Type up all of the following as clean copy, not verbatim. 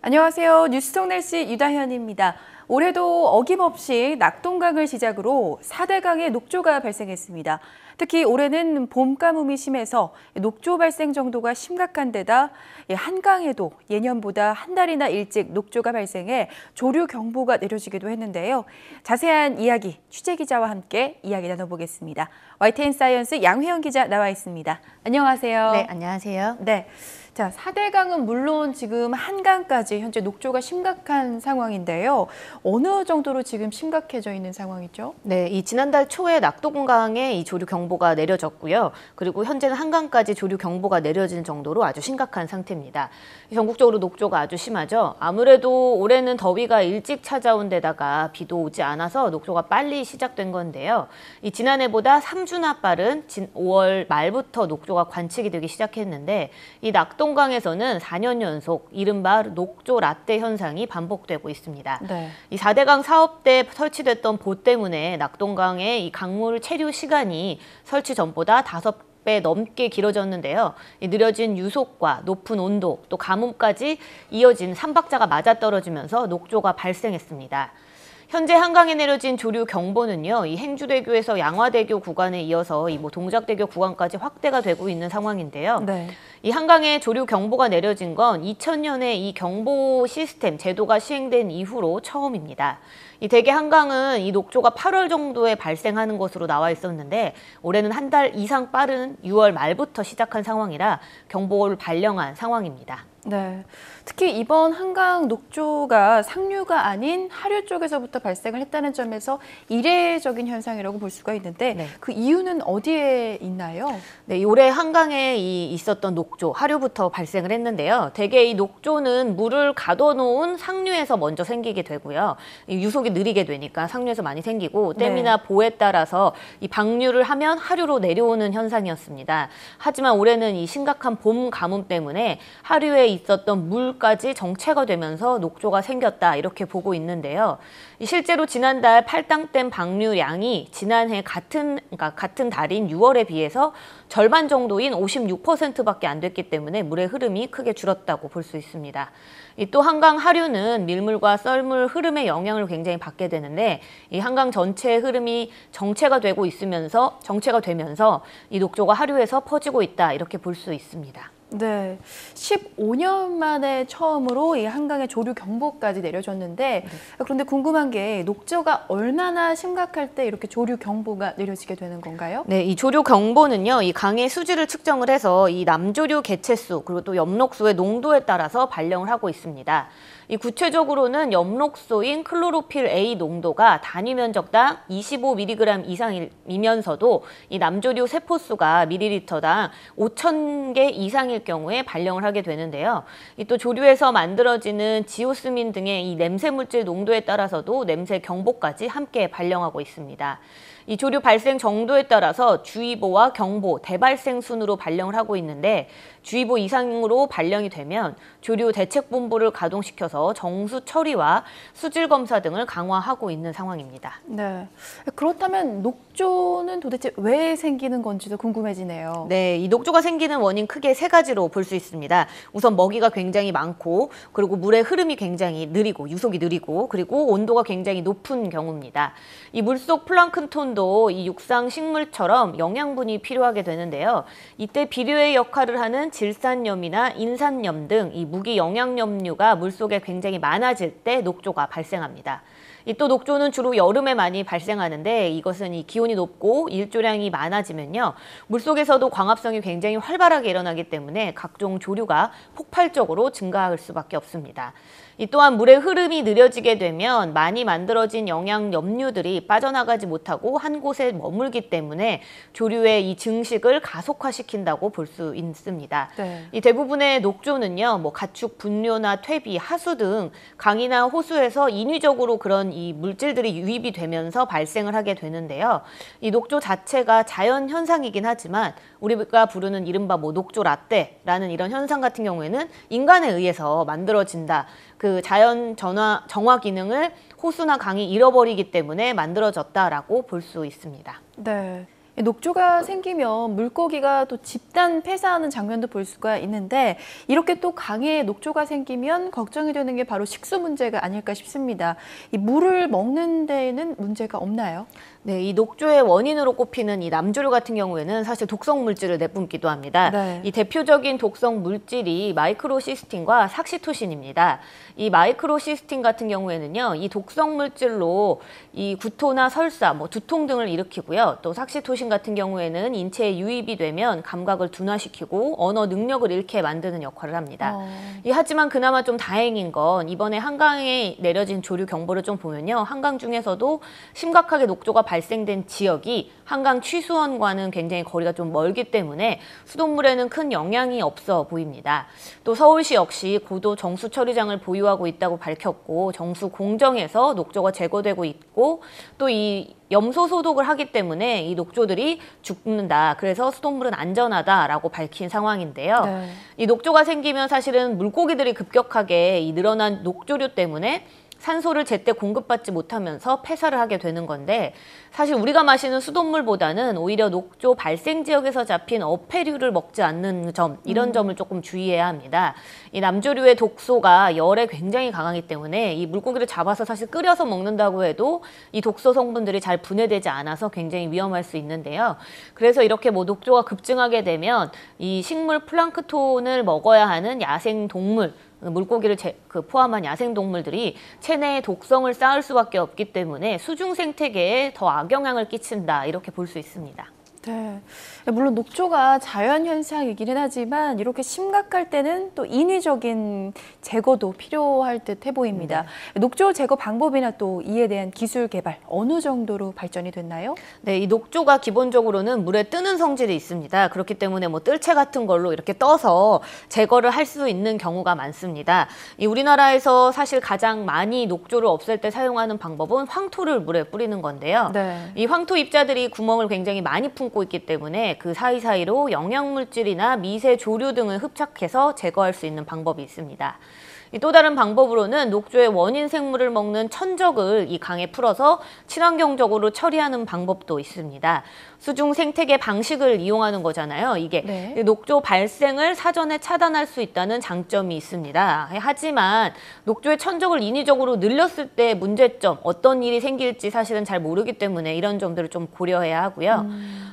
안녕하세요. 뉴스통날씨 유다현입니다. 올해도 어김없이 낙동강을 시작으로 4대강의 녹조가 발생했습니다. 특히 올해는 봄 가뭄이 심해서 녹조 발생 정도가 심각한 데다 한강에도 예년보다 한 달이나 일찍 녹조가 발생해 조류 경보가 내려지기도 했는데요. 자세한 이야기 취재기자와 함께 이야기 나눠보겠습니다. YTN 사이언스 양회영 기자 나와 있습니다. 안녕하세요. 네, 안녕하세요. 네. 자, 4대강은 물론 지금 한강까지 현재 녹조가 심각한 상황인데요. 어느 정도로 지금 심각해져 있는 상황이죠? 네, 이 지난달 초에 낙동강에 이 조류 경보가 내려졌고요. 그리고 현재는 한강까지 조류 경보가 내려진 정도로 아주 심각한 상태입니다. 전국적으로 녹조가 아주 심하죠. 아무래도 올해는 더위가 일찍 찾아온 데다가 비도 오지 않아서 녹조가 빨리 시작된 건데요. 이 지난해보다 3주나 빠른 5월 말부터 녹조가 관측이 되기 시작했는데 이 낙동강에서는 4년 연속 이른바 녹조 라떼 현상이 반복되고 있습니다. 네. 이 4대강 사업 때 설치됐던 보 때문에 낙동강의 이 강물 체류 시간이 설치 전보다 5배 넘게 길어졌는데요. 이 느려진 유속과 높은 온도, 또 가뭄까지 이어진 삼박자가 맞아떨어지면서 녹조가 발생했습니다. 현재 한강에 내려진 조류 경보는요, 이 행주대교에서 양화대교 구간에 이어서 이 동작대교 구간까지 확대가 되고 있는 상황인데요. 네. 이 한강에 조류 경보가 내려진 건 2000년에 이 경보 시스템 제도가 시행된 이후로 처음입니다. 이 대개 한강은 이 녹조가 8월 정도에 발생하는 것으로 나와 있었는데 올해는 한 달 이상 빠른 6월 말부터 시작한 상황이라 경보를 발령한 상황입니다. 네. 특히 이번 한강 녹조가 상류가 아닌 하류 쪽에서부터 발생을 했다는 점에서 이례적인 현상이라고 볼 수가 있는데 네. 그 이유는 어디에 있나요? 네, 올해 한강에 있었던 녹조, 하류부터 발생을 했는데요. 대개 이 녹조는 물을 가둬놓은 상류에서 먼저 생기게 되고요. 이 유속이 느리게 되니까 상류에서 많이 생기고 댐이나 보에 따라서 이 방류를 하면 하류로 내려오는 현상이었습니다. 하지만 올해는 이 심각한 봄 가뭄 때문에 하류에 있었던 물까지 정체가 되면서 녹조가 생겼다 이렇게 보고 있는데요. 실제로 지난달 팔당댐 방류량이 지난해 같은 달인 6월에 비해서 절반 정도인 56%밖에 안 됐기 때문에 물의 흐름이 크게 줄었다고 볼 수 있습니다. 또 한강 하류는 밀물과 썰물 흐름의 영향을 굉장히 받게 되는데 이 한강 전체의 흐름이 정체가 되면서 이 녹조가 하류에서 퍼지고 있다 이렇게 볼 수 있습니다. 네, 15년 만에 처음으로 이 한강에 조류 경보까지 내려졌는데 그런데 궁금한 게 녹조가 얼마나 심각할 때 이렇게 조류 경보가 내려지게 되는 건가요? 네, 이 조류 경보는요, 이 강의 수질을 측정을 해서 이 남조류 개체수 그리고 또 엽록소의 농도에 따라서 발령을 하고 있습니다. 이 구체적으로는 엽록소인 클로로필 A 농도가 단위 면적당 25mg 이상이면서도 이 남조류 세포수가 밀리리터당 5,000개 이상일 경우에 발령을 하게 되는데요. 또 조류에서 만들어지는 지오스민 등의 이 냄새 물질 농도에 따라서도 냄새 경보까지 함께 발령하고 있습니다. 이 조류 발생 정도에 따라서 주의보와 경보, 대발생 순으로 발령을 하고 있는데 주의보 이상으로 발령이 되면 조류 대책본부를 가동시켜서 정수 처리와 수질 검사 등을 강화하고 있는 상황입니다. 네. 그렇다면 녹조는 도대체 왜 생기는 건지도 궁금해지네요. 네, 이 녹조가 생기는 원인 크게 3가지로 볼 수 있습니다. 우선 먹이가 굉장히 많고 그리고 물의 흐름이 굉장히 느리고 유속이 느리고 그리고 온도가 굉장히 높은 경우입니다. 이 물속 플랑크톤도 이 육상 식물처럼 영양분이 필요하게 되는데요. 이때 비료의 역할을 하는 질산염이나 인산염 등 이 무기 영양염류가 물속에 굉장히 많아질 때 녹조가 발생합니다. 또 녹조는 주로 여름에 많이 발생하는데 이것은 이 기온이 높고 일조량이 많아지면요. 물속에서도 광합성이 굉장히 활발하게 일어나기 때문에 각종 조류가 폭발적으로 증가할 수밖에 없습니다. 또한 물의 흐름이 느려지게 되면 많이 만들어진 영양 염류들이 빠져나가지 못하고 한 곳에 머물기 때문에 조류의 이 증식을 가속화시킨다고 볼 수 있습니다. 네. 이 대부분의 녹조는요, 가축 분뇨나 퇴비, 하수 등 강이나 호수에서 인위적으로 그런 이 물질들이 유입이 되면서 발생을 하게 되는데요. 이 녹조 자체가 자연 현상이긴 하지만 우리가 부르는 이른바 녹조 라떼라는 이런 현상 같은 경우에는 인간에 의해서 만들어진다. 그 자연 정화 기능을 호수나 강이 잃어버리기 때문에 만들어졌다라고 볼 수 있습니다. 네. 녹조가 생기면 물고기가 또 집단 폐사하는 장면도 볼 수가 있는데 이렇게 또 강에 녹조가 생기면 걱정이 되는 게 바로 식수 문제가 아닐까 싶습니다. 이 물을 먹는 데에는 문제가 없나요? 네, 이 녹조의 원인으로 꼽히는 이 남조류 같은 경우에는 사실 독성 물질을 내뿜기도 합니다. 네. 이 대표적인 독성 물질이 마이크로시스틴과 삭시토신입니다. 이 마이크로시스틴 같은 경우에는요, 이 독성 물질로 이 구토나 설사, 두통 등을 일으키고요. 또 삭시토신 같은 경우에는 인체에 유입이 되면 감각을 둔화시키고 언어 능력을 잃게 만드는 역할을 합니다. 하지만 그나마 좀 다행인 건 이번에 한강에 내려진 조류 경보를 좀 보면요, 한강 중에서도 심각하게 녹조가 발생된 지역이 한강 취수원과는 굉장히 거리가 좀 멀기 때문에 수돗물에는 큰 영향이 없어 보입니다. 또 서울시 역시 고도 정수 처리장을 보유하고 있다고 밝혔고 정수 공정에서 녹조가 제거되고 있고 또 이 염소 소독을 하기 때문에 이 녹조들이 죽는다. 그래서 수돗물은 안전하다라고 밝힌 상황인데요. 네. 이 녹조가 생기면 사실은 물고기들이 급격하게 이 늘어난 녹조류 때문에 산소를 제때 공급받지 못하면서 폐사를 하게 되는 건데 사실 우리가 마시는 수돗물보다는 오히려 녹조 발생 지역에서 잡힌 어패류를 먹지 않는 점, 이런 점을 조금 주의해야 합니다. 이 남조류의 독소가 열에 굉장히 강하기 때문에 이 물고기를 잡아서 사실 끓여서 먹는다고 해도 이 독소 성분들이 잘 분해되지 않아서 굉장히 위험할 수 있는데요. 그래서 이렇게 녹조가 급증하게 되면 이 식물 플랑크톤을 먹어야 하는 야생 동물, 물고기를 포함한 야생동물들이 체내에 독성을 쌓을 수밖에 없기 때문에 수중 생태계에 더 악영향을 끼친다, 이렇게 볼 수 있습니다. 네. 물론 녹조가 자연현상이기는 하지만 이렇게 심각할 때는 또 인위적인 제거도 필요할 듯 해 보입니다. 네. 녹조 제거 방법이나 또 이에 대한 기술 개발 어느 정도로 발전이 됐나요? 네, 이 녹조가 기본적으로는 물에 뜨는 성질이 있습니다. 그렇기 때문에 뜰채 같은 걸로 이렇게 떠서 제거를 할 수 있는 경우가 많습니다. 이 우리나라에서 사실 가장 많이 녹조를 없앨 때 사용하는 방법은 황토를 물에 뿌리는 건데요. 네. 이 황토 입자들이 구멍을 굉장히 많이 품고 있기 때문에 그 사이사이로 영양물질이나 미세 조류 등을 흡착해서 제거할 수 있는 방법이 있습니다. 또 다른 방법으로는 녹조의 원인 생물을 먹는 천적을 이 강에 풀어서 친환경적으로 처리하는 방법도 있습니다. 수중 생태계 방식을 이용하는 거잖아요. 이게 네. 녹조 발생을 사전에 차단할 수 있다는 장점이 있습니다. 하지만 녹조의 천적을 인위적으로 늘렸을 때 문제점, 어떤 일이 생길지 사실은 잘 모르기 때문에 이런 점들을 좀 고려해야 하고요.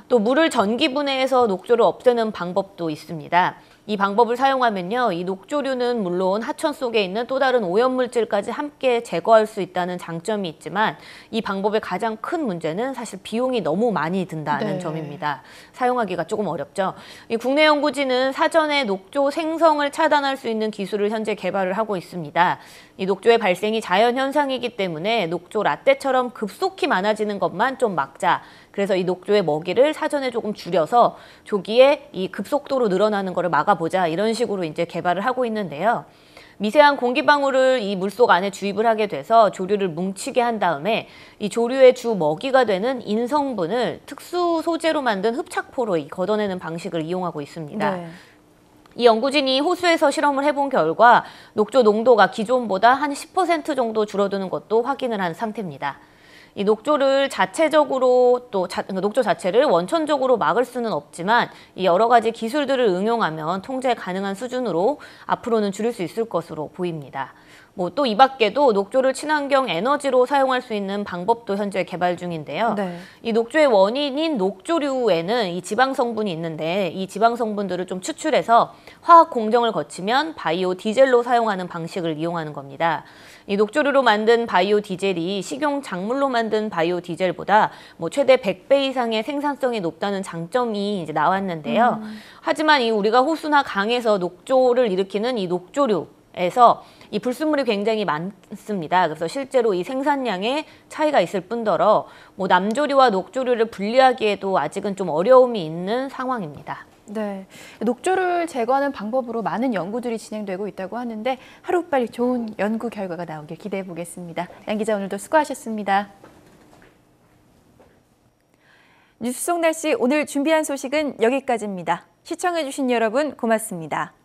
또 물을 전기 분해해서 녹조를 없애는 방법도 있습니다. 이 방법을 사용하면요, 이 녹조류는 물론 하천 속에 있는 또 다른 오염물질까지 함께 제거할 수 있다는 장점이 있지만 이 방법의 가장 큰 문제는 사실 비용이 너무 많이 든다는 네. 점입니다. 사용하기가 조금 어렵죠. 이 국내 연구진은 사전에 녹조 생성을 차단할 수 있는 기술을 현재 개발을 하고 있습니다. 이 녹조의 발생이 자연현상이기 때문에 녹조 라떼처럼 급속히 많아지는 것만 좀 막자. 그래서 이 녹조의 먹이를 사전에 조금 줄여서 조기에 이 급속도로 늘어나는 것을 막아보자, 이런 식으로 이제 개발을 하고 있는데요. 미세한 공기방울을 이 물속 안에 주입을 하게 돼서 조류를 뭉치게 한 다음에 이 조류의 주 먹이가 되는 인성분을 특수 소재로 만든 흡착포로 걷어내는 방식을 이용하고 있습니다. 네. 이 연구진이 호수에서 실험을 해본 결과 녹조 농도가 기존보다 한 10% 정도 줄어드는 것도 확인을 한 상태입니다. 이 녹조를 자체적으로 녹조 자체를 원천적으로 막을 수는 없지만 이 여러 가지 기술들을 응용하면 통제 가능한 수준으로 앞으로는 줄일 수 있을 것으로 보입니다. 또 이 밖에도 녹조를 친환경 에너지로 사용할 수 있는 방법도 현재 개발 중인데요. 네. 이 녹조의 원인인 녹조류에는 이 지방 성분이 있는데 이 지방 성분들을 좀 추출해서 화학 공정을 거치면 바이오 디젤로 사용하는 방식을 이용하는 겁니다. 이 녹조류로 만든 바이오 디젤이 식용 작물로 만든 바이오 디젤보다 최대 100배 이상의 생산성이 높다는 장점이 이제 나왔는데요. 하지만 우리가 호수나 강에서 녹조를 일으키는 이 녹조류에서 이 불순물이 굉장히 많습니다. 그래서 실제로 이 생산량에 차이가 있을 뿐더러 남조류와 녹조류를 분리하기에도 아직은 좀 어려움이 있는 상황입니다. 네, 녹조를 제거하는 방법으로 많은 연구들이 진행되고 있다고 하는데 하루빨리 좋은 연구 결과가 나오길 기대해 보겠습니다. 양 기자, 오늘도 수고하셨습니다. 뉴스 속 날씨, 오늘 준비한 소식은 여기까지입니다. 시청해 주신 여러분 고맙습니다.